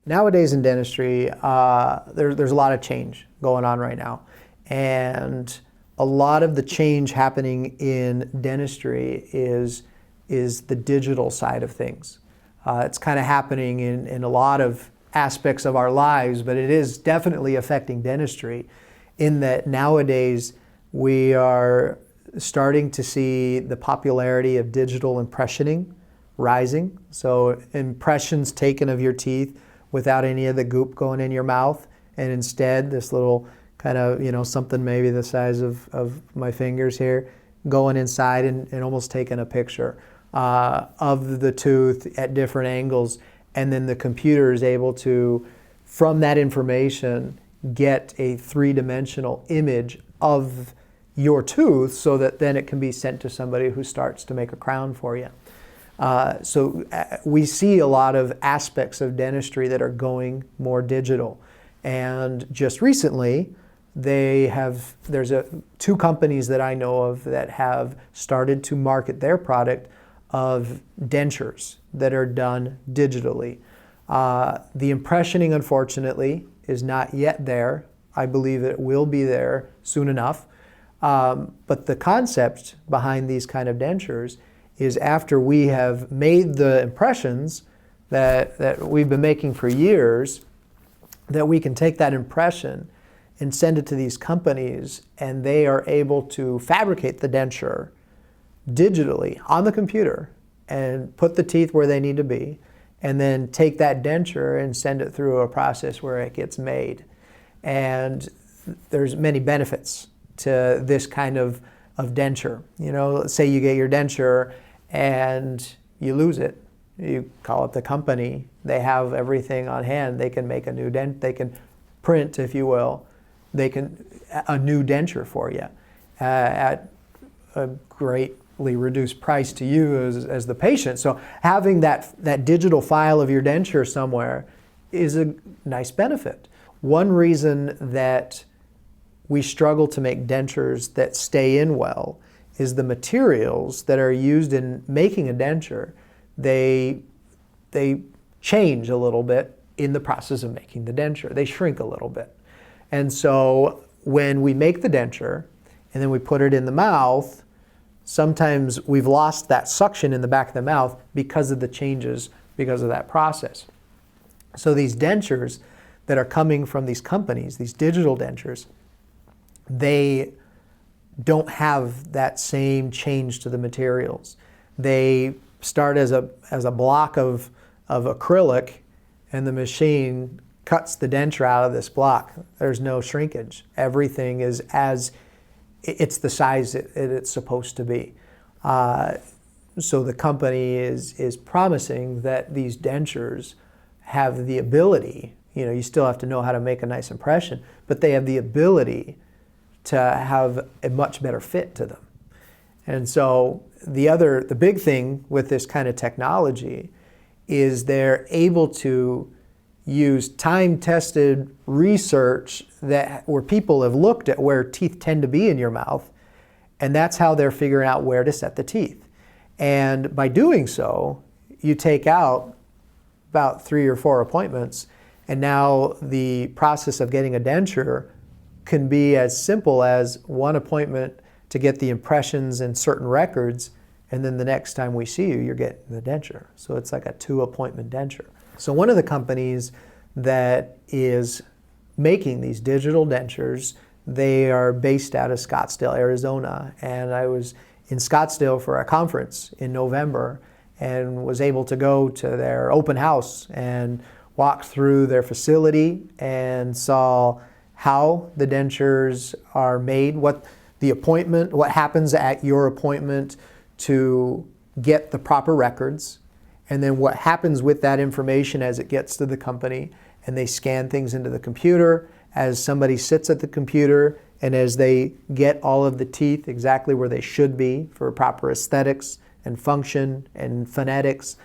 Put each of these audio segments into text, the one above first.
Nowadays in dentistry, there's a lot of change going on right now. And a lot of the change happening in dentistry is the digital side of things. It's kind of happening in a lot of aspects of our lives, but it is definitely affecting dentistry in that nowadays we are starting to see the popularity of digital impressioning rising. So impressions taken of your teeth without any of the goop going in your mouth, and instead this little kind of, something maybe the size of my fingers here, going inside and almost taking a picture of the tooth at different angles, and then the computer is able to, from that information, get a three-dimensional image of your tooth so that then it can be sent to somebody who starts to make a crown for you. So we see a lot of aspects of dentistry that are going more digital. And just recently, there's two companies that I know of that have started to market their product of dentures that are done digitally. The impressioning, unfortunately, is not yet there. I believe it will be there soon enough. But the concept behind these kind of dentures is after we have made the impressions that we've been making for years, that we can take that impression and send it to these companies, and they are able to fabricate the denture digitally on the computer and put the teeth where they need to be, and then take that denture and send it through a process where it gets made. And there's many benefits to this kind of denture. Let's say you get your denture and you lose it. You call it the company. They have everything on hand. They can make a new dent. They can print, if you will, a new denture for you at a greatly reduced price to you as the patient. So having that digital file of your denture somewhere is a nice benefit. One reason that we struggle to make dentures that stay in well is the materials that are used in making a denture. They change a little bit in the process of making the denture. They shrink a little bit. And so when we make the denture and then we put it in the mouth, sometimes we've lost that suction in the back of the mouth because of the changes, because of that process. So these dentures that are coming from these companies, these digital dentures, they don't have that same change to the materials. They start as a block of acrylic, and the machine cuts the denture out of this block. There's no shrinkage. Everything is it's the size it's supposed to be. So the company is promising that these dentures have the ability, you still have to know how to make a nice impression, but they have the ability to have a much better fit to them. And so the big thing with this kind of technology is they're able to use time-tested research where people have looked at where teeth tend to be in your mouth, and that's how they're figuring out where to set the teeth. And by doing so, you take out about 3 or 4 appointments, and now the process of getting a denture can be as simple as one appointment to get the impressions and certain records, and then the next time we see you, you're getting the denture. So it's like a 2-appointment denture. So one of the companies that is making these digital dentures, they are based out of Scottsdale, Arizona. And I was in Scottsdale for a conference in November and was able to go to their open house and walk through their facility and saw how the dentures are made, what happens at your appointment to get the proper records, and then what happens with that information as it gets to the company, and they scan things into the computer as somebody sits at the computer, and as they get all of the teeth exactly where they should be for proper aesthetics and function and phonetics.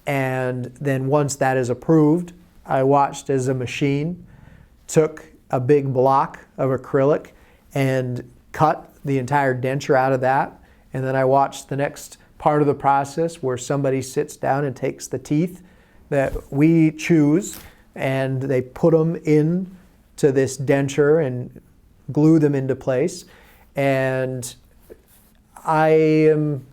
And then once that is approved, I watched as a machine took a big block of acrylic and cut the entire denture out of that. And then I watched the next part of the process where somebody sits down and takes the teeth that we choose and they put them in to this denture and glue them into place. And I am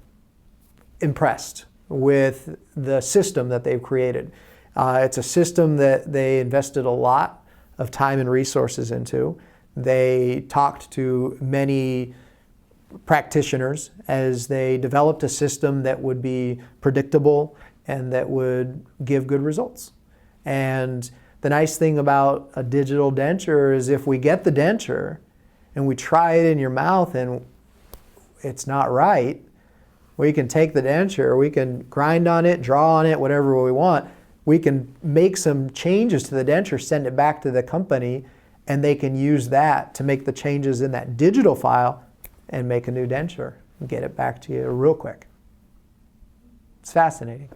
impressed with the system that they've created. It's a system that they invested a lot of time and resources into. They talked to many practitioners as they developed a system that would be predictable and that would give good results. And the nice thing about a digital denture is if we get the denture and we try it in your mouth and it's not right, we can take the denture, we can grind on it, draw on it, whatever we want. We can make some changes to the denture, send it back to the company, and they can use that to make the changes in that digital file and make a new denture and get it back to you real quick. It's fascinating.